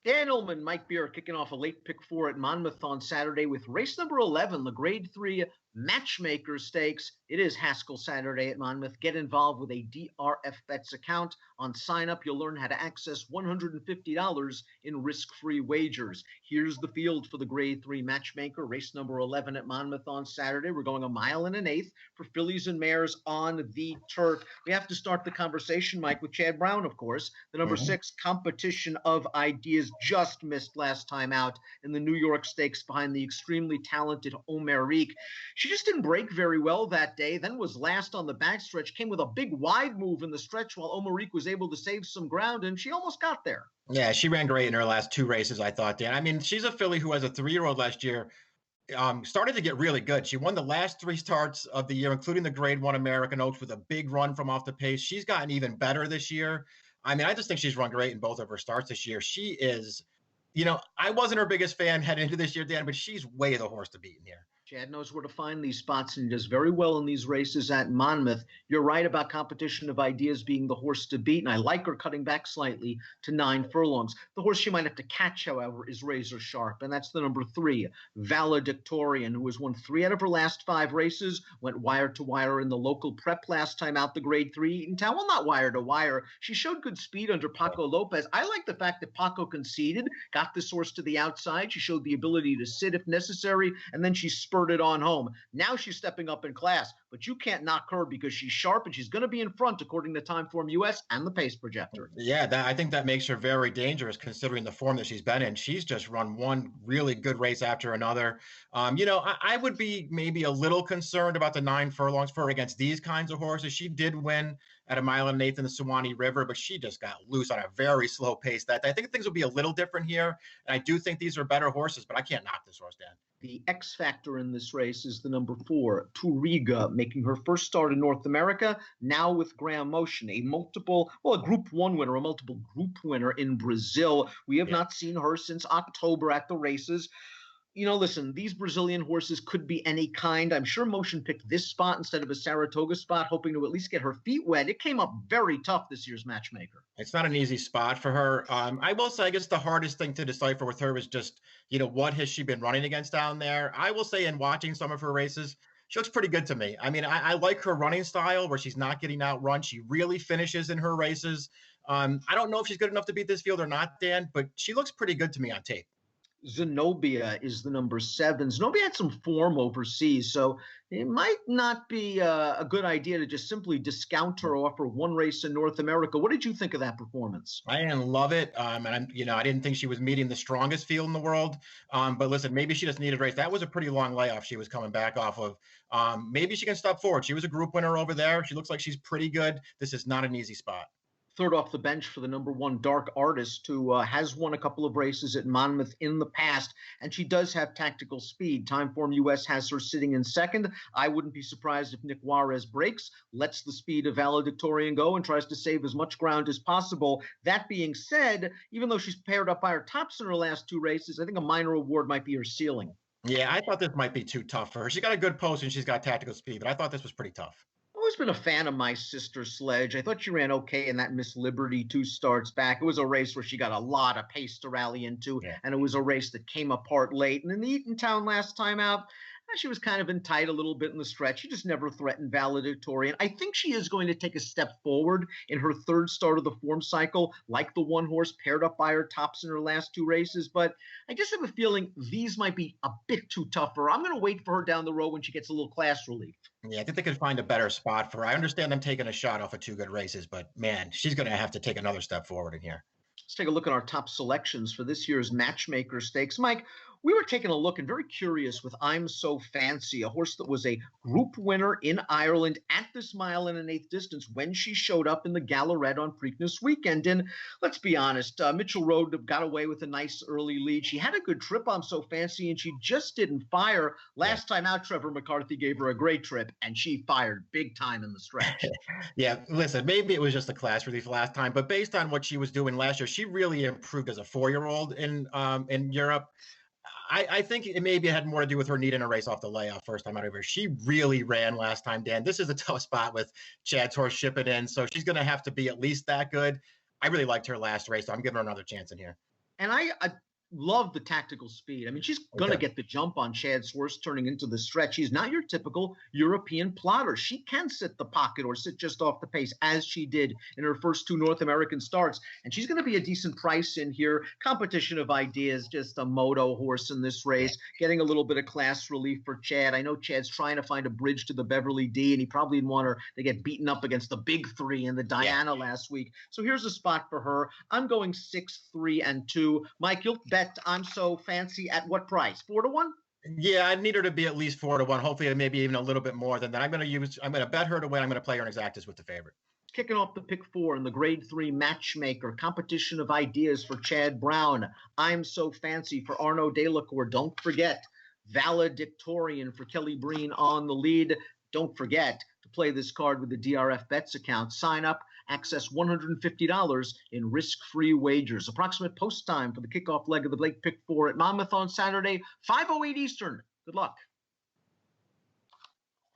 Dan Illman, Mike Beer kicking off a late pick 4 at Monmouth on Saturday with race number 11, the Grade 3 Matchmaker Stakes. It is Haskell Saturday at Monmouth. Get involved with a DRF Bets account. On sign up, you'll learn how to access $150 in risk-free wagers. Here's the field for the Grade 3 Matchmaker, race number 11 at Monmouth on Saturday. We're going 1 1/8 for fillies and mares on the turf. We have to start the conversation, Mike, with Chad Brown, of course. The number 6 Competition of Ideas just missed last time out in the New York Stakes behind the extremely talented Omerique. She just didn't break very well that day, then was last on the backstretch, came with a big wide move in the stretch while Omerique was able to save some ground, and she almost got there. Yeah, she ran great in her last 2 races, I thought, Dan. I mean, she's a filly who, as a 3-year-old last year, started to get really good. She won the last 3 starts of the year, including the Grade 1 American Oaks with a big run from off the pace. She's gotten even better this year. I mean, I just think she's run great in both of her starts this year. She is, I wasn't her biggest fan heading into this year, Dan, but she's way the horse to beat in here. Chad knows where to find these spots, and he does very well in these races at Monmouth. You're right about Competition of Ideas being the horse to beat, and I like her cutting back slightly to 9 furlongs. The horse she might have to catch, however, is Razor Sharp, and that's the number 3, Valedictorian, who has won 3 out of her last 5 races, went wire to wire in the local prep last time out, the Grade 3 Eatontown. Well, not wire to wire. She showed good speed under Paco Lopez. I like the fact that Paco conceded, got this horse to the outside. She showed the ability to sit if necessary, and then she spurted on home. Now she's stepping up in class, but you can't knock her because she's sharp and she's going to be in front according to Timeform US and the pace projector. Yeah, I think that makes her very dangerous considering the form that she's been in. She's just run one really good race after another. I would be maybe a little concerned about the 9 furlongs for her against these kinds of horses. She did win at 1 1/8 in the Suwannee River, but she just got loose on a very slow pace. That I think things will be a little different here. And I do think these are better horses, but I can't knock this horse, Dan. The X factor in this race is the number 4, Touriga, making her first start in North America, now with Graham Motion, a Group 1 winner, a multiple group winner in Brazil. We have not seen her since October at the races. Listen, these Brazilian horses could be any kind. I'm sure Motion picked this spot instead of a Saratoga spot, hoping to at least get her feet wet. It came up very tough this year's Matchmaker. It's not an easy spot for her. I will say, I guess the hardest thing to decipher with her is just, what has she been running against down there? I will say, in watching some of her races, she looks pretty good to me. I mean, I like her running style where she's not getting outrun. She really finishes in her races. I don't know if she's good enough to beat this field or not, Dan, but she looks pretty good to me on tape. Zenobia is the number 7. Zenobia had some form overseas, so it might not be a good idea to just simply discount her off for 1 race in North America. What did you think of that performance? I didn't love it, and I didn't think she was meeting the strongest field in the world. But listen, maybe she just needed a race. That was a pretty long layoff she was coming back off of. Maybe she can step forward. She was a group winner over there. She looks like she's pretty good. This is not an easy spot. Third off the bench for the number 1 Dark Artist, who has won a couple of races at Monmouth in the past, and she does have tactical speed. Timeform US has her sitting in 2nd. I wouldn't be surprised if Nick Juarez breaks, lets the speed of Valedictorian go, and tries to save as much ground as possible. That being said, even though she's paired up by her tops in her last 2 races, I think a minor award might be her ceiling. Yeah, I thought this might be too tough for her. She got a good post and she's got tactical speed, but I thought this was pretty tough. Always been a fan of My Sister Sledge. I thought she ran okay in that Miss Liberty 2 starts back. It was a race where she got a lot of pace to rally into, and it was a race that came apart late. And in the Eatontown last time out, she was kind of in tight a little bit in the stretch. She just never threatened Valedictorian. I think she is going to take a step forward in her 3rd start of the form cycle, like the 1 horse paired up by her tops in her last 2 races. But I just have a feeling these might be a bit too tough for her. I'm going to wait for her down the road when she gets a little class relief. Yeah, I think they could find a better spot for her. I understand them taking a shot off of 2 good races, but man, she's going to have to take another step forward in here. Let's take a look at our top selections for this year's Matchmaker Stakes. Mike, we were taking a look and very curious with I'm So Fancy, a horse that was a group winner in Ireland at this 1 1/8 distance when she showed up in the Gallarette on Preakness weekend. And let's be honest, Mitchell Road got away with a nice early lead. She had a good trip, I'm So Fancy, and she just didn't fire. Last time out, Trevor McCarthy gave her a great trip, and she fired big time in the stretch. Yeah, listen, maybe it was just a class relief last time, but based on what she was doing last year, she really improved as a 4-year-old in Europe. I think it maybe had more to do with her needing a race off the layoff first time out of her. She really ran last time, Dan. This is a tough spot with Chad's horse shipping in, so she's going to have to be at least that good. I really liked her last race, so I'm giving her another chance in here. And I love the tactical speed. I mean, she's going to get the jump on Chad Swerst turning into the stretch. She's not your typical European plotter. She can sit the pocket or sit just off the pace, as she did in her first 2 North American starts. And she's going to be a decent price in here. Competition of ideas, just a moto horse in this race, getting a little bit of class relief for Chad. I know Chad's trying to find a bridge to the Beverly D, and he probably didn't want her to get beaten up against the big 3 in the Diana last week. So here's a spot for her. I'm going 6, 3, and 2. Mike, you'll bet I'm So Fancy at what price? 4 to 1? Yeah, I need her to be at least 4 to 1. Hopefully, maybe even a little bit more than that. I'm going to bet her to win. I'm going to play her in exactas with the favorite. Kicking off the pick 4 in the grade 3 matchmaker, competition of ideas for Chad Brown. I'm So Fancy for Arnaud Delacour. Don't forget Valedictorian for Kelly Breen on the lead. Don't forget to play this card with the DRF Bets account. Sign up, access $150 in risk-free wagers. Approximate post time for the kickoff leg of the Blake Pick 4 at Monmouth on Saturday, 5:08 Eastern. Good luck.